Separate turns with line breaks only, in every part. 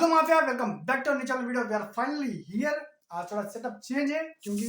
Hello mafia, welcome back to new channel video. We are finally here. आज थोड़ा setup change है क्योंकि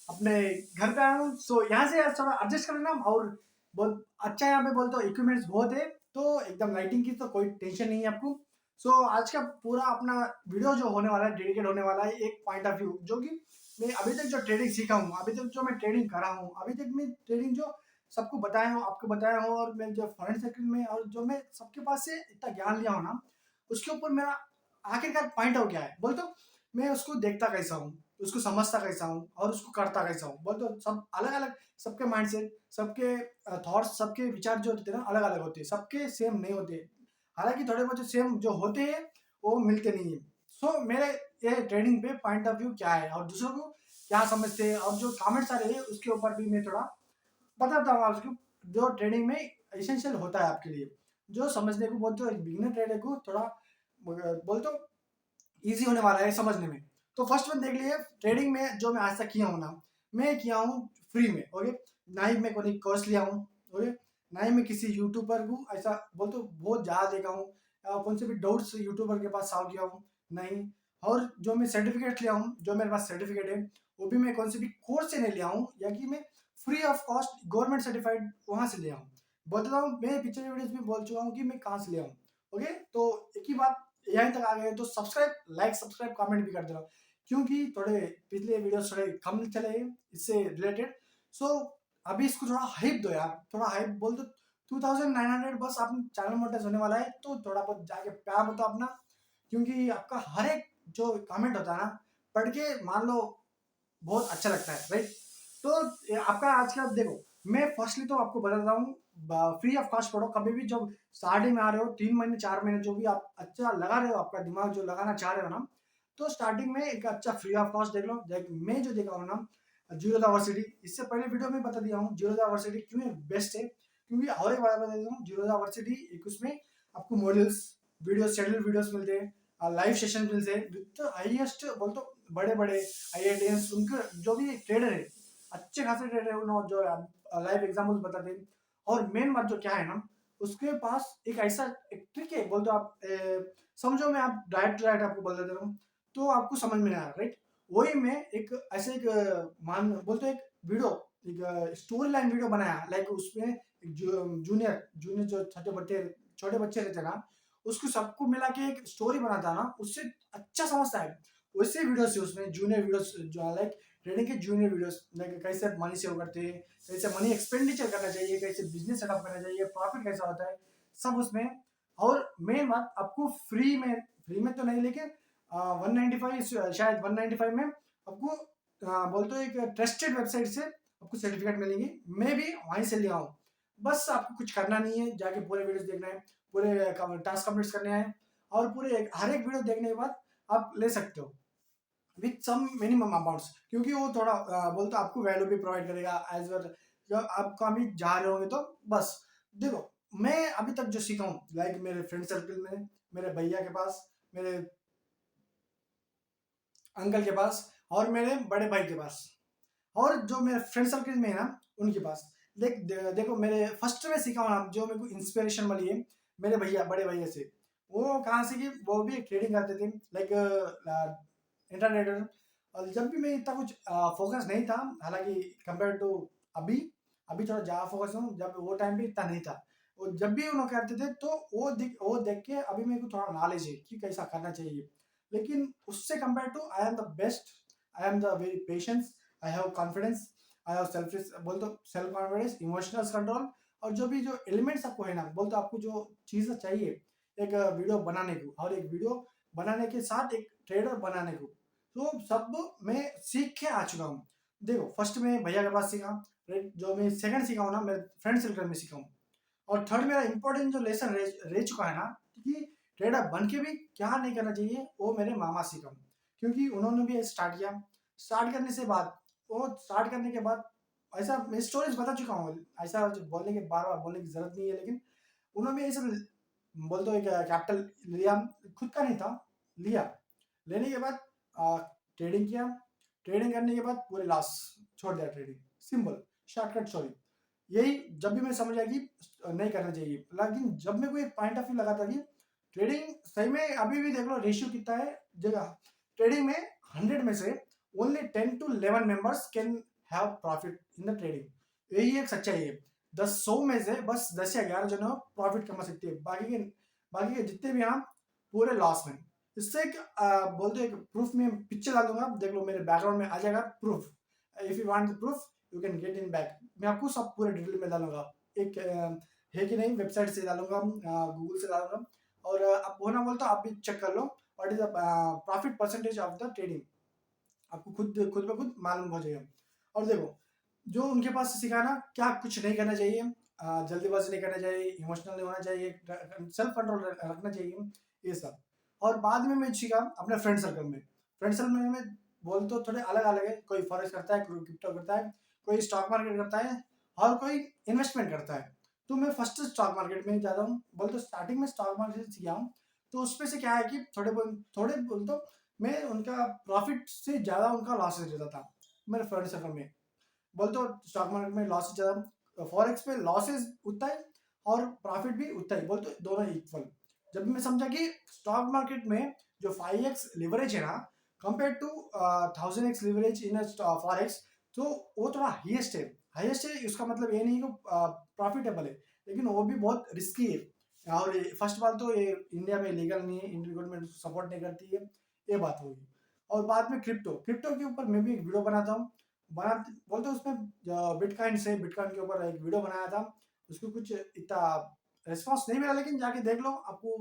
अपने घर पे आया हूँ, सो यहाँ से आज थोड़ा एडजस्ट कर लेना। और बहुत अच्छा यहाँ पे बोलते हो इक्विपमेंट्स बहुत है, तो एकदम लाइटिंग की तो कोई टेंशन नहीं है आपको। सो आज का पूरा अपना वीडियो जो होने वाला है डेडिकेट होने वाला है एक पॉइंट ऑफ व्यू, जो कि मैं अभी तक जो ट्रेडिंग सीखा हूँ, अभी तक जो मैं ट्रेडिंग करा हूँ, अभी तक मैं ट्रेडिंग जो सबको बताया हूँ, आपको बताया हूँ, और मैं जो फॉरेन सर्किल में और जो मैं सबके पास से इतना ज्ञान लिया हूँ ना, उसके ऊपर मेरा आखिरकार पॉइंट आउट क्या है बोल तो मैं उसको देखता कैसा हूँ, उसको समझता कैसा हूँ और उसको करता कैसा हूँ बोल तो सब अलग अलग। सबके माइंडसेट, सबके थॉट्स, सबके विचार जो होते हैं ना अलग अलग होते हैं, सबके सेम नहीं होते। हालांकि थोड़े बहुत सेम जो होते हैं वो मिलते नहीं है। सो मेरे ये ट्रेडिंग पे पॉइंट ऑफ व्यू क्या है और दूसरों को क्या समझते हैं, और जो कमेंट्स आ रहे हैं उसके ऊपर भी मैं थोड़ा बताता हूँ आपको, जो ट्रेडिंग में एसेंशियल होता है आपके लिए, जो समझने को बोलते हो बिगिनर ट्रेडर को थोड़ा बोल तो इजी होने वाला है समझने में। तो फर्स्ट वन देख लीजिए, ट्रेडिंग में जो मैं आज तक किया हूँ ना, मैं किया हूँ फ्री में। ओके, ना ही मैं कोई कोर्स लिया हूँ, ओके, ना ही मैं किसी यूट्यूबर को ऐसा बोल तो बहुत ज़्यादा देखा हूँ, कौन से भी डाउट्स यूट्यूबर के पास सॉल्व किया हूँ, नहीं। और जो मैं सर्टिफिकेट लिया हूँ, जो मेरे पास सर्टिफिकेट है, वो भी मैं कौन से भी कोर्स से नहीं लिया हूँ, या कि मैं free of cost government certified वहाँ से लिया हूँ। बोलता हूँ, मैं पिछले वीडियोस में बोल चुका हूँ कि मैं कहाँ से लिया हूँ। ओके, तो एक ही बात, यहीं तक आ गए तो सब्सक्राइब, लाइक, सब्सक्राइब, कमेंट भी कर देना, क्योंकि थोड़े पिछले वीडियोस थोड़े कम चले इससे रिलेटेड। सो अभी इसको थोड़ा हाइप दो यार, थोड़ा हाइप बोल दो। 2900 बस आप चैनल मोनेटाइज होने वाला है, तो थोड़ा बहुत जाके प्यार होता अपना, क्योंकि आपका हर एक जो कमेंट होता है ना, पढ़ के मान लो बहुत अच्छा लगता है, राइट। तो आपका आज का देखो, मैं फर्स्टली तो आपको बताता हूँ, फ्री ऑफ कॉस्ट पढ़ो कभी भी। जब स्टार्टिंग में आ रहे हो 3 महीने 4 महीने जो भी आप अच्छा लगा रहे हो, आपका दिमाग जो लगाना चाह रहे हो ना, तो स्टार्टिंग में एक अच्छा फ्री ऑफ कॉस्ट देख लो। मैं जो देखा हूँ ना, जीरो वर्सिटी, इससे पहले वीडियो में बता दिया हूँ जीरो वर्सिटी क्यों बेस्ट है, क्योंकि और एक बार बता देता हूँ, जीरो वर्सिटी एक उसमें आपको मॉड्यूल्स, वीडियो शेड्यूल वीडियोस मिलते हैं, लाइव सेशन मिलते हैं विद हाईएस्ट बोल तो बड़े बड़े IITs, उनके जो भी ट्रेडर है, अच्छे खासे ट्रेडर है, उन्होंने जो लाइव एग्जाम्पल्स बताते हैं। और मेन बात जो क्या है ना, उसके पास एक ऐसा एक ट्रिक है बोल तो आप समझो, मैं आप डायरेक्ट आपको बोल देता हूँ तो आपको समझ में नहीं आ रहा, राइट। वही मैं एक ऐसे एक मान बोलते एक वीडियो, एक स्टोरी लाइन वीडियो बनाया, लाइक उसमें एक जूनियर जूनियर जो छोटे बच्चे रहते हैं ना, उसको सबको मिला के एक स्टोरी बनाता है ना, उससे अच्छा समझता है। वैसे वीडियोस है उसमें, जूनियर वीडियोस जो लाइक ट्रेडिंग के जूनियर वीडियोस, लाइक कैसे मनी सेव करते हैं, कैसे मनी एक्सपेंडिचर करना चाहिए, कैसे बिजनेस सेटअप करना चाहिए, प्रॉफिट कैसा होता है, सब उसमें। और मेन बात आपको फ्री में तो नहीं, लेकिन 195 शायद 195 में आपको बोल तो एक ट्रस्टेड वेबसाइट से आपको सर्टिफिकेट मिलेंगी। मैं भी वहीं से लिया हूँ। बस आपको कुछ करना नहीं है, जाके पूरे वीडियोस देखना है, पूरे टास्क कंप्लीट करने हैं, और पूरे हर एक वीडियो देखने के बाद आप ले सकते हो विथ सम मिनिमम अमाउंट्स, क्योंकि वो थोड़ा बोलते आपको वैल्यू भी प्रोवाइड करेगा एज वेल। जब आप कभी जा रहे होंगे तो बस देखो, मैं अभी तक जो सीखा हूँ, लाइक मेरे फ्रेंड सर्कल में, मेरे भैया के पास, मेरे अंकल के पास, और मेरे बड़े भाई के पास, और जो मेरे फ्रेंड सर्कल में है ना उनके पास। देखो मेरे फर्स्ट में सीखा हूँ ना, जो मेरे को इंस्पिरेशन मिली है मेरे भैया, बड़े भैया से। वो कहाँ से कि वो भी ट्रेडिंग करते थे, लाइक इंटरनेट। और जब भी मैं इतना कुछ फोकस नहीं था, हालांकि कंपेयर टू अभी, अभी थोड़ा ज़्यादा फोकस हूँ, जब वो टाइम पे इतना नहीं था। वो जब भी उन्होंने करते थे तो वो देख के अभी मेरे को थोड़ा नॉलेज है कि कैसा करना चाहिए। लेकिन उससे compare to I am the best, I am the very patience, I have confidence, I have self बोल तो सेल्फ कॉन्फिडेंस, इमोशनल कंट्रोल, और जो भी जो एलिमेंट्स आपको है ना, बोल तो आपको जो चीज़ें चाहिए एक वीडियो बनाने को, और एक वीडियो बनाने के साथ एक ट्रेडर बनाने को, तो सब मैं सीख के आ चुका हूँ। देखो फर्स्ट में भैया के पास सीखा, राइट, जो मैं सेकंड सीखा हूँ ना, मैं फ्रेंड सर्कल में सीखा हूँ। और थर्ड मेरा इंपॉर्टेंट जो लेसन रह चुका है ना, कि ट्रेडर बन के भी क्या नहीं करना चाहिए, वो मेरे मामा सीखा हूँ, क्योंकि उन्होंने भी स्टार्ट किया। स्टार्ट करने से बाद, वो स्टार्ट करने के बाद ऐसा मैं स्टोरीज बता चुका हूँ, ऐसा बोलने के बार बार बोलने की जरूरत नहीं है, लेकिन उन्होंने ऐसा बोल तो एक कैपिटल लिया, खुद का नहीं था, लिया। लेने के बाद ट्रेडिंग किया, ट्रेडिंग करने के बाद पूरे लॉस, छोड़ दिया ट्रेडिंग, सिंपल शॉर्टकट स्टोरी। यही जब भी मैं समझ आया कि नहीं करना चाहिए, लेकिन जब मेरे को एक पॉइंट ऑफ व्यू लगा था कि ट्रेडिंग सही में अभी भी देख लो रेशियो कितना है जगह। ट्रेडिंग में 100 में से only 10 to 11 members can have profit in the trading. यही एक सच्चाई है। 100 में से बस 10 या 11 जन प्रॉफिट कमा सकते हैं, बाकी के जितने भी हम पूरे लॉस में। इससे एक बोलते एक प्रूफ में पिक्चर डाल दूंगा, देख लो मेरे बैकग्राउंड में आ जाएगा proof. If you want the proof you can get in back. मैं आपको सब पूरे डिटेल में डालूंगा, एक है कि नहीं वेबसाइट से डालूंगा, गूगल से डालूंगा। और आप होना बोल तो आप भी चेक कर लो what is the profit percentage of the trading, आपको खुद खुद ब खुद मालूम हो जाएगा। और देखो जो उनके पास सिखाना क्या कुछ नहीं करना चाहिए, जल्दीबाजी नहीं करना चाहिए, इमोशनल नहीं होना चाहिए, सेल्फ कंट्रोल रखना चाहिए, ये सब। और बाद में मैं सीखा अपने फ्रेंड सर्कल में। फ्रेंड सर्कल में बोल तो थोड़े अलग अलग है, कोई फॉरेक्स करता है, कोई क्रिप्टो करता है, कोई स्टॉक मार्केट करता है, और कोई इन्वेस्टमेंट करता है। तो मैं फर्स्ट स्टॉक मार्केट में जाता हूँ, बोल तो स्टार्टिंग में स्टॉक मार्केट से सीखा हूँ। तो उसमें से क्या है कि थोड़े बोल तो मैं उनका प्रॉफिट से ज़्यादा उनका लॉसेज रहता था मेरे फ्रेंड सर्कल में। बोल तो स्टॉक मार्केट में लॉसेज ज़्यादा, फॉरेक्स में लॉसेज उतना ही और प्रॉफिट भी उतना ही, बोल तो दोनों इक्वल। जब मैं समझा कि स्टॉक मार्केट में जो 5x लिवरेज है ना compare to 1000x leverage in forex, तो वो थोड़ा हाईएस्ट है। उसका मतलब ये नहीं कि प्रॉफिटेबल है, लेकिन वो भी बहुत रिस्की है। और फर्स्ट बात तो ये इंडिया में लीगल नहीं है, इंडियन गवर्नमेंट सपोर्ट नहीं करती है, ये बात होगी। और बाद में क्रिप्टो के ऊपर मैं भी एक वीडियो बनाता हूँ, बना बोलते उसमें बिटकॉइन के ऊपर एक वीडियो बनाया था। उसको कुछ इतना रिस्पॉन्स नहीं मिला, लेकिन जाके देख लो, आपको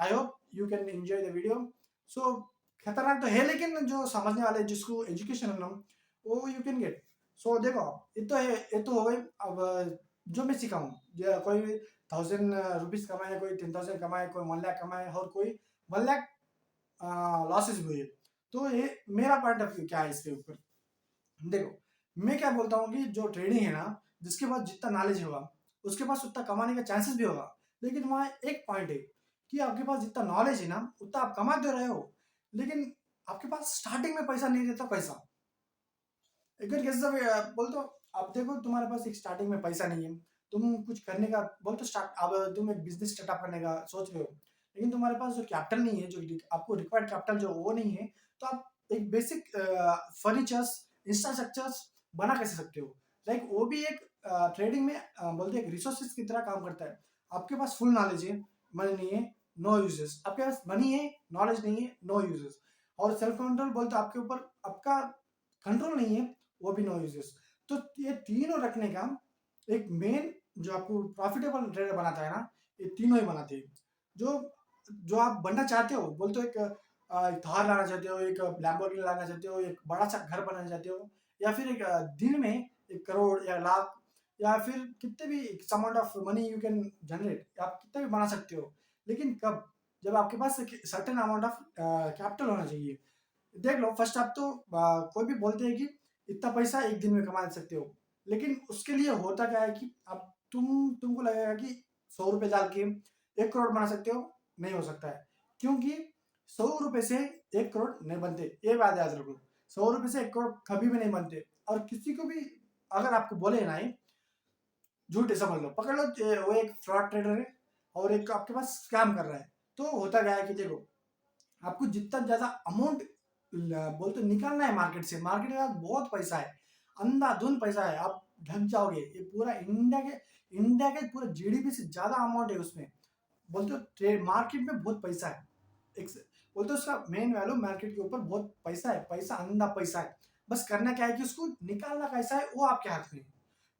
I hope you can enjoy the video. So खतरनाक तो है, लेकिन जो समझने वाले जिसको एजुकेशन है ना वो यू कैन गेट। सो देखो ये तो है, ये तो हो गई। अब जो मैं सीखा हूँ, कोई 1000 रुपीज कमाए, कोई 10,000 कमाए, कोई 1 लाख कमाए, और कोई 1 लाख लॉसेस भी हुए। तो ये मेरा पॉइंट ऑफ व्यू क्या है इसके ऊपर। देखो मैं क्या बोलता हूँ कि जो ट्रेडिंग है ना, जिसके पास जितना नॉलेज होगा उसके पास उतना कमाने का चांसेस भी होगा। लेकिन वहाँ एक पॉइंट है कि आपके पास जितना नॉलेज है ना उतना आप कमा तो रहे हो, लेकिन आपके पास स्टार्टिंग में पैसा नहीं रहता। पैसा एक कैसे बोल तो आप देखो तुम्हारे पास एक स्टार्टिंग में पैसा नहीं है, तुम कुछ करने का बोल तो स्टार्ट, अब तुम एक बिजनेस स्टार्टअप करने का सोच रहे हो, लेकिन तुम्हारे पास जो कैपिटल नहीं है, जो आपको रिक्वायर्ड कैपिटल जो वो नहीं है, तो आप एक बेसिक फर्नीचर्स इंफ्रास्ट्रक्चर्स बना कैसे सकते हो। लाइक वो भी एक ट्रेडिंग में बोलते एक रिसोर्सेज की तरह काम करता है। आपके पास फुल नॉलेज है, मनी नहीं है, नो यूजेस। आपके पास मनी है, नॉलेज नहीं है, नो यूजेस। और सेल्फ कंट्रोल बोलते आपके ऊपर आपका कंट्रोल नहीं है, वो भी नो यूजेस। तो ये तीनों रखने का एक मेन जो आपको प्रॉफिटेबल ट्रेडर बनाता है ना, ये तीनों ही बनाते हैं। जो जो आप बनना चाहते हो, बोल तो एक थार लाना चाहते हो, एक लैम्बोर्गिनी लाना चाहते हो, एक बड़ा सा घर बनाना चाहते हो, या फिर एक दिन में 1 करोड़ या लाख, या फिर कितने भी amount of money you can generate, आप कितने भी बना सकते हो। लेकिन कब, जब आपके पास एक सर्टेन अमाउंट ऑफ कैपिटल होना चाहिए। देख लो फर्स्ट आप तो कोई भी बोलते हैं कि इतना पैसा एक दिन में कमा सकते हो, लेकिन उसके लिए होता क्या है कि अब तुमको लगेगा कि 100 रुपये डाल के 1 करोड़ बना सकते हो, नहीं हो सकता है। क्योंकि 100 रुपये से 1 करोड़ नहीं बनते, ये बात याद रखो। 100 रुपये से 1 करोड़ कभी भी नहीं बनते। और किसी को भी अगर आपको बोले ना ही झूठ समझ लो, पकड़ लो वो एक फ्रॉड ट्रेडर है और एक आपके पास स्कैम कर रहा है। तो होता क्या है कि देखो आपको जितना ज्यादा अमाउंट बोलते निकालना है मार्केट से, मार्केट में बहुत पैसा है, अंधाधुंध पैसा है, आप ढक जाओगे। ये पूरा इंडिया के पूरा जीडीपी से ज्यादा अमाउंट है उसमें। बोलते ट्रेड मार्केट में बहुत पैसा है। एक बोलते उसका मेन वैल्यू मार्केट के ऊपर बहुत पैसा है, पैसा अंधा पैसा है। बस करना क्या है कि उसको निकालना कैसा है वो आपके हाथ में है।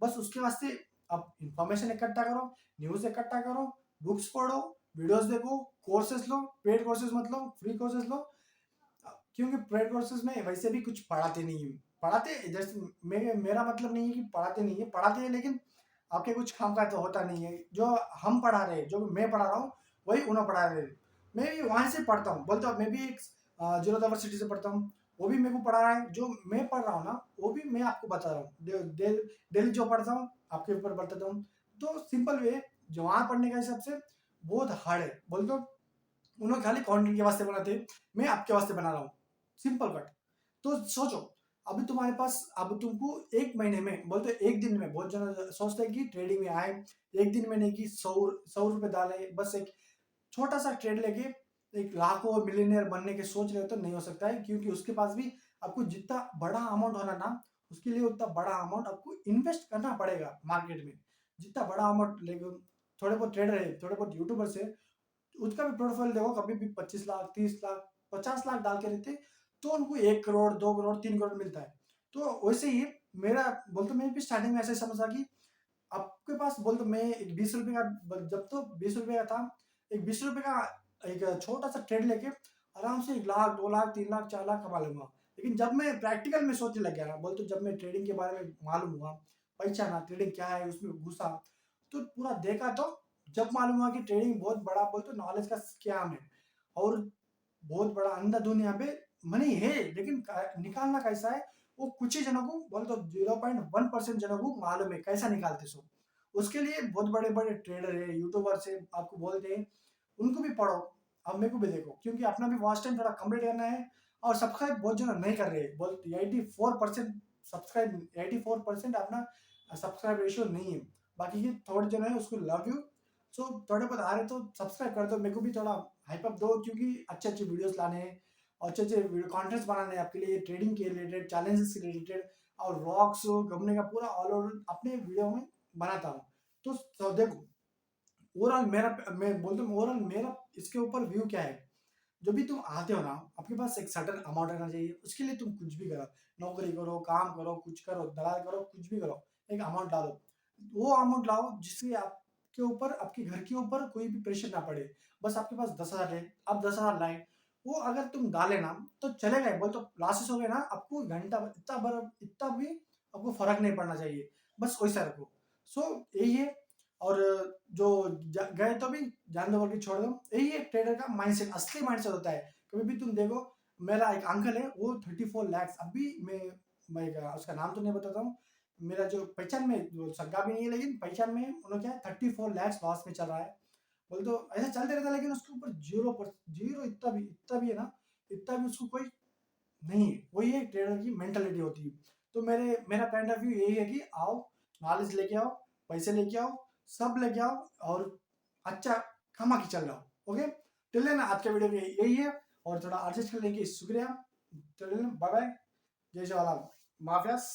बस उसके वास्ते आप इंफॉर्मेशन इकट्ठा करो, न्यूज इकट्ठा करो, बुक्स पढ़ो, वीडियोस देखो, कोर्सेज लो, पेड कोर्सेज मत लो, फ्री कोर्सेज लो। क्योंकि पेड कोर्सेज में वैसे भी कुछ पढ़ाते नहीं है। पढ़ाते जैसे मेरा मतलब नहीं है कि पढ़ाते नहीं है, पढ़ाते हैं, लेकिन आपके कुछ काम का तो होता नहीं है। जो हम पढ़ा रहे हैं, जो मैं पढ़ा रहा हूँ वही उन्हें पढ़ा रहे हैं। मैं भी वहां से पढ़ता हूँ, बोलता हूँ मैं भी एक जीरो यूनिवर्सिटी से पढ़ता हूँ, वो भी मेरे को पढ़ा रहा है। जो मैं पढ़ रहा हूँ ना वो भी मैं आपको बता रहा हूँ। डेली जो पढ़ता हूँ आपके ऊपर बताता हूँ। तो सिंपल वे जो वहां पढ़ने का हिसाब से बहुत हार्ड है। बोल दो उन्होंने खाली कंटेंट के वास्ते बनाते हैं, मैं आपके वास्ते बना रहा हूँ, सिंपल कट। तो सोचो अभी तुम्हारे पास, अब तुमको एक महीने में बोलते एक दिन में, बहुत जन सोचते हैं कि ट्रेडिंग में आए एक दिन में नहीं, कि 100 रुपए डाले, बस एक छोटा सा ट्रेड लेके एक लाखों मिलियनियर बनने के सोच रहे हो तो नहीं हो सकता है, क्योंकि उसके पास भी आपको जितना बड़ा अमाउंट होना ना, उसके लिए उतना बड़ा अमाउंट आपको इन्वेस्ट करना पड़ेगा मार्केट में। जितना बड़ा अमाउंट लेके थोड़े बहुत ट्रेडर है, थोड़े बहुत यूट्यूबर्स है, उसका भी प्रोफाइल देखो, कभी भी 25 लाख 30 लाख 50 लाख डाल के रहते, तो उनको 1 करोड़ 2 करोड़ 3 करोड़ मिलता है। तो वैसे ही मेरा बोलते, मैं भी स्टार्टिंग में ऐसे समझा कि आपके पास बोल तो मैं एक 20 रुपए का, जब तो 20 रुपए का था, एक 20 रुपए का एक छोटा सा ट्रेड लेके आराम से 1 लाख 2 लाख 3 लाख 4 लाख कमा लूंगा। लेकिन जब मैं प्रैक्टिकल में सोचने लग गया ना, बोल तो जब मैं ट्रेडिंग के बारे में मालूम हुआ, पहचाना ट्रेडिंग क्या है, उसमें घुसा, तो पूरा देखा, तो जब मालूम हुआ कि ट्रेडिंग बहुत बड़ा बोल तो नॉलेज का स्कैम है, और बहुत बड़ा अंधाधुंध यहाँ पे मनी है, लेकिन निकालना कैसा है वो कुछ ही जनों को बोल तो 0.1% जनों को मालूम है कैसा निकालते सो। उसके लिए बहुत बड़े बड़े ट्रेडर है, यूट्यूबर से आपको बोलते हैं, उनको भी पढ़ो, अब मेरे को भी देखो, क्योंकि अपना भी वॉच टाइम थोड़ा कंप्लीट करना है। और सब्सक्राइब बहुत जन नहीं कर रहे, बोल 84% सब्सक्राइब, 84% अपना सब्सक्राइब रेशियो नहीं है। बाकी के थोड़े जन है उसको लव यू। सो थोड़े बहुत आ रहे तो सब्सक्राइब कर दो, मेरे को भी थोड़ा हाइप अप दो, क्योंकि अच्छे अच्छे वीडियोस लाने हैं और अच्छे अच्छे कॉन्टेंट्स बनाने हैं आपके लिए, ट्रेडिंग के रिलेटेड, चैलेंजेस के रिलेटेड, और व्लॉग्स घूमने का पूरा ऑल ओवर अपने वीडियो में बनाता हूँ। तो देखो, ओवरऑल मेरा, मैं बोलता हूँ ओवरऑल मेरा इसके ऊपर व्यू क्या है। जो भी तुम आते हो ना, आपके पास एक सर्टेन अमाउंट रहना चाहिए, उसके लिए तुम कुछ भी करो, नौकरी करो, काम करो, कुछ करो, दलाल करो, कुछ भी करो, एक अमाउंट डालो। वो अमाउंट लाओ जिससे आपके ऊपर, आपके घर के ऊपर कोई भी प्रेशर ना पड़े। बस आपके पास 10,000 है, आप 10,000 लाए, वो अगर तुम डाले ना तो चले गए, बोल तो लॉसेस हो गए ना, आपको घंटा इतना भी आपको फर्क नहीं पड़ना चाहिए, बस वैसा रखो। सो यही है। और जो गए तो भी जान दो, बोल के छोड़ दो, यही एक ट्रेडर का माइंडसेट, असली माइंडसेट होता है। कभी भी तुम देखो, मेरा एक अंकल है, वो 34 लाख, अभी मैं उसका नाम तो नहीं बताता हूँ, मेरा जो पहचान में, जो सगा भी नहीं है लेकिन पहचान में, उन्होंने क्या है 34 लाख लॉस में चल रहा है। बोल तो ऐसा चलते रहता है, लेकिन उसके ऊपर जीरो पर जीरो, इतना भी है ना, इतना भी उसको कोई नहीं है। वही एक ट्रेडर की मेंटालिटी होती है। तो मेरा पॉइंट ऑफ व्यू यही है कि आओ, नॉलेज लेके आओ, पैसे लेके आओ, सब लेके आओ, और अच्छा कमा के चल रहा हो। ओके, टिल देन आज का वीडियो में यही है, और थोड़ा एडजस्ट करने के लिए शुक्रिया। टिल देन बाय बाय, जय जवाहरलाल, माफियास।